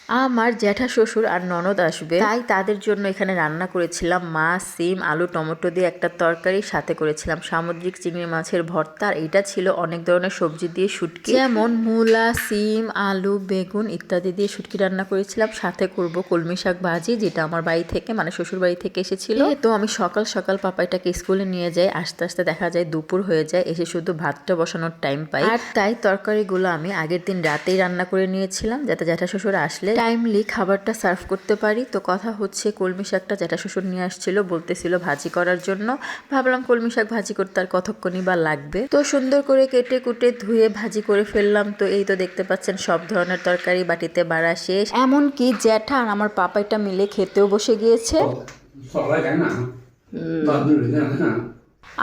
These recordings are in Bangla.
আমার জ্যাঠা শ্বশুর আর ননদ আসবে, তাই তাদের জন্য এখানে রান্না করেছিলাম মাছ, সিম, আলু, টমেটো দিয়ে একটা তরকারি, সাথে করেছিলাম সামুদ্রিক চিংড়ি মাছের ভর্তা। আর এটা ছিল অনেক ধরনের সবজি দিয়ে শুটকি, যেমন মূলা, সিম, আলু, বেগুন ইত্যাদি দিয়ে শুটকি রান্না করেছিলাম। সাথে করব কলমি শাক ভাজি, যেটা আমার বাড়ি থেকে মানে শ্বশুর বাড়ি থেকে এসেছিল। তো আমি সকাল সকাল পাপাইটাকে স্কুলে নিয়ে যাই, আস্তে আস্তে দেখা যায় দুপুর হয়ে যায়, এসে শুধু ভাতটা বসানোর টাইম পাই। আর তাই তরকারিগুলো আমি আগের দিন রাতেই রান্না করে নিয়েছিলাম, যাতে জ্যাঠা শ্বশুর আসলে টাইমলি খাবারটা সার্ভ করতে পারি। তো কথা হচ্ছে কলমি শাকটা জ্যাঠা শ্বশুর নিয়ে আসছিল, বলতেছিল ভাজি করার জন্য। ভাবলাম কলমি শাক ভাজি করতে আর কতক্ষণই বা লাগবে। তো সুন্দর করে কেটে কুটে ধুয়ে ভাজি করে ফেললাম। তো এই তো দেখতে পাচ্ছেন সব ধরনের তরকারি বাটিতে বাড়া শেষ, এমনকি জ্যাঠা আর আমার পাপাইটা মিলে খেতেও বসে গিয়েছে।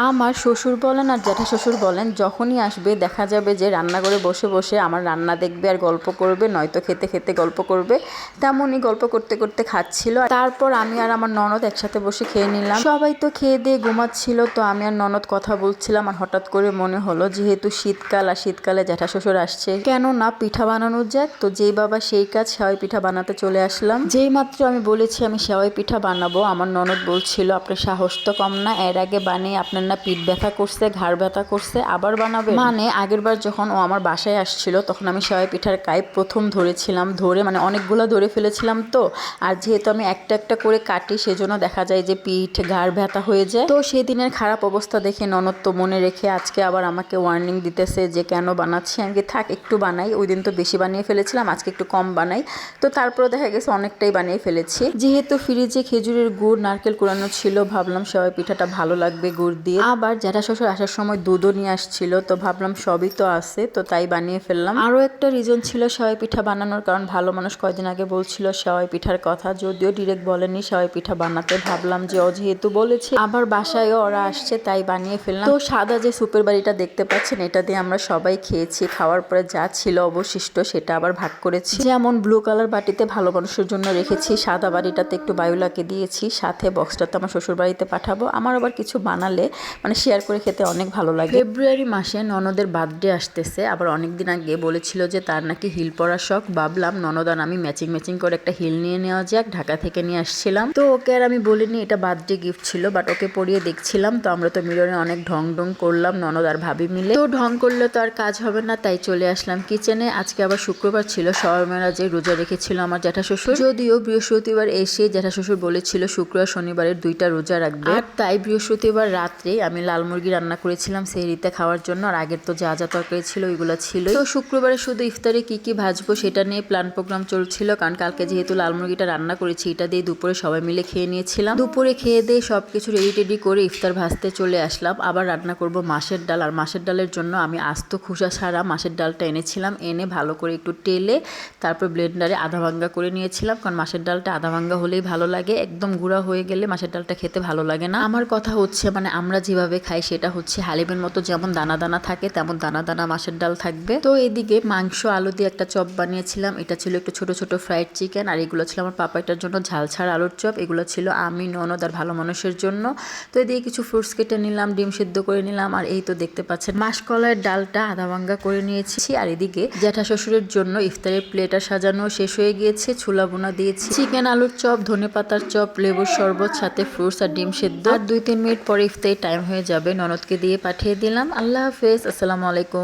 আমার শ্বশুর বলেন আর জ্যাঠা শ্বশুর বলেন, যখনই আসবে দেখা যাবে যে রান্নাঘরে বসে বসে আমার রান্না দেখবে আর গল্প করবে, নয়তো খেতে খেতে গল্প করবে। তেমনই গল্প করতে করতে খাচ্ছিল। তারপর আমি আর আমার ননদ একসাথে বসে খেয়ে নিলাম। সবাই তো খেয়ে দিয়ে ঘুমাচ্ছিল, তো আমি আর ননদ কথা বলছিলাম। আর হঠাৎ করে মনে হলো যেহেতু শীতকাল, আর শীতকালে জ্যাঠা শ্বশুর আসছে, কেন না পিঠা বানানো যাক। তো যেই বাবা সেই কাজ, সেওয়াই পিঠা বানাতে চলে আসলাম। যেই মাত্র আমি বলেছি আমি সেওয়াই পিঠা বানাবো, আমার ননদ বলছিল আপনার সাহস তো কম না, এর আগে বানিয়ে আপনার না পিঠ ব্যথা করছে, ঘাড় ব্যথা করছে, আবার বানাবে। মানে আগেরবার যখন ও আমার বাসায় আসছিল, তখন আমি সেওয়াই পিঠার কাইপ প্রথম ধরেছিলাম, ধরে মানে অনেকগুলো ধরে ফেলেছিলাম। তো আর যেহেতু আমি একটা একটা করে কাটি, সেজন্য দেখা যায় যে পিঠ ঘাড় ব্যথা হয়ে যায়। তো সেদিনের খারাপ অবস্থা দেখে ননদ তো মনে রেখে আজকে আবার আমাকে ওয়ার্নিং দিতেছে যে কেন বানাচ্ছি। আমি থাক একটু বানাই, ওই দিন তো বেশি বানিয়ে ফেলেছিলাম, আজকে একটু কম বানাই। তো তারপরে দেখা গেছে অনেকটাই বানিয়ে ফেলেছি। যেহেতু ফ্রিজে খেজুরের গুড়, নারকেল কুড়ানো ছিল, ভাবলাম সেওয়াই পিঠাটা ভালো লাগবে গুড় দিয়ে। আবার জ্যাঠা শ্বশুর আসার সময় দুধও নিয়ে আসছিল, তো ভাবলাম সবই তো আছে, তো তাই বানিয়ে ফেললাম। আরও একটা রিজন ছিল সেওয়াই পিঠা বানানোর, কারণ ভালো মানুষ কয়দিন আগে বলছিল সেওয়াই পিঠার কথা, যদিও ডিরেক্ট বলেনি সেওয়াই পিঠা বানাতে। ভাবলাম যে ও যেহেতু বলেছে, আবার বাসায়ও ওরা আসছে, তাই বানিয়ে ফেললাম। তো সাদা যে সুপের বাড়িটা দেখতে পাচ্ছেন, এটা দিয়ে আমরা সবাই খেয়েছি। খাওয়ার পরে যা ছিল অবশিষ্ট সেটা আবার ভাগ করেছি। যেমন ব্লু কালার বাটিতে ভালো মানুষের জন্য রেখেছি, সাদা বাড়িটাতে একটু বায়ুলাকে দিয়েছি, সাথে বক্সটাতে আমার শ্বশুর বাড়িতে পাঠাবো। আমার আবার কিছু বানালে মানে শেয়ার করে খেতে অনেক ভালো লাগে। ফেব্রুয়ারি মাসে ননদের বার্থডে আসতেছে, আবার অনেকদিন আগে বলেছিল যে তার নাকি হিল পরা শখ। ভাবলাম ননদ আর আমি ম্যাচিং ম্যাচিং করে একটা হিল নিয়ে নেওয়া যাক, ঢাকা থেকে নিয়ে আসছিলাম। তো ওকে আর আমি বলিনি এটা বার্থডে গিফট ছিল, বাট ওকে পরিয়ে দেখছিলাম। তো আমরা তো মিলনে অনেক ঢং ঢং করলাম ননদ আর ভাবি মিলে। তো ঢং করলে তো আর কাজ হবে না, তাই চলে আসলাম কিচেনে। আজকে আবার শুক্রবার ছিল, সবাই মেয়েরা যে রোজা রেখেছিল আমার জ্যাঠা শ্বশুর। যদিও বৃহস্পতিবার এসে জ্যাঠা শ্বশুর বলেছিল শুক্রবার শনিবারের 2টা রোজা রাখবে, আর তাই বৃহস্পতিবার রাত্রে আমি লাল মুরগি রান্না করেছিলাম সেহরিতে খাওয়ার জন্য। আর আগের তো যা যা তরকারি ছিল ওইগুলো ছিল। তো শুক্রবারে শুধু ইফতারে কি কি ভাজবো সেটা নিয়ে প্ল্যান প্রোগ্রাম চলছিল, কারণ কালকে যেহেতু লাল মুরগিটা রান্না করেছি, এটা দিয়ে দুপুরে সবাই মিলে খেয়ে নিয়েছিলাম। দুপুরে খেয়ে দিয়ে সবকিছু রেডি টেডি করে ইফতার ভাজতে চলে আসলাম। আবার রান্না করব মাছের ডাল, আর মাছের ডালের জন্য আমি আস্ত খোসা ছাড়া মাছের ডালটা এনেছিলাম। এনে ভালো করে একটু টেলে তারপর ব্লেন্ডারে আধা ভাঙ্গা করে নিয়েছিলাম, কারণ মাছের ডালটা আধা ভাঙ্গা হলেই ভালো লাগে, একদম গুঁড়া হয়ে গেলে মাছের ডালটা খেতে ভালো লাগে না। আমার কথা হচ্ছে মানে আমরা যেভাবে খাই সেটা হচ্ছে হালিমের মতো, যেমন দানা দানা থাকে তেমন দানা দানা মাছের ডাল থাকবে। তো এদিকে মাংস আলু দিয়ে একটা চপ বানিয়েছিলাম, এটা ছিল একটু ছোট ছোট ফ্রাইড চিকেন। আর এগুলো ছিল আমার পাপাইটার জন্য ঝাল ছাড়া আলুর চপ, এগুলো ছিল আমি ননদ আর ভালো মানুষের জন্য। তো এদিকে কিছু ফ্রুটস কেটে নিলাম, ডিম সিদ্ধ করে নিলাম। আর এই তো দেখতে পাচ্ছেন মাসকলাইয়ের ডালটা আধা ভাঙ্গা করে নিয়েছি। আর এদিকে জ্যাঠা শ্বশুরের জন্য ইফতারের প্লেটা সাজানো শেষ হয়ে গিয়েছে, ছোলা বোনা দিয়েছি, চিকেন আলুর চপ, ধনেপাতার চপ, লেবুর শরবত, সাথে ফ্রুটস আর ডিম সিদ্ধ। আর 2-3 মিনিট পরে ইফতারের টাইম হয়ে যাবে, ননদকে দিয়ে পাঠিয়ে দিলাম। আল্লাহ হাফেজ, আসসালামু আলাইকুম।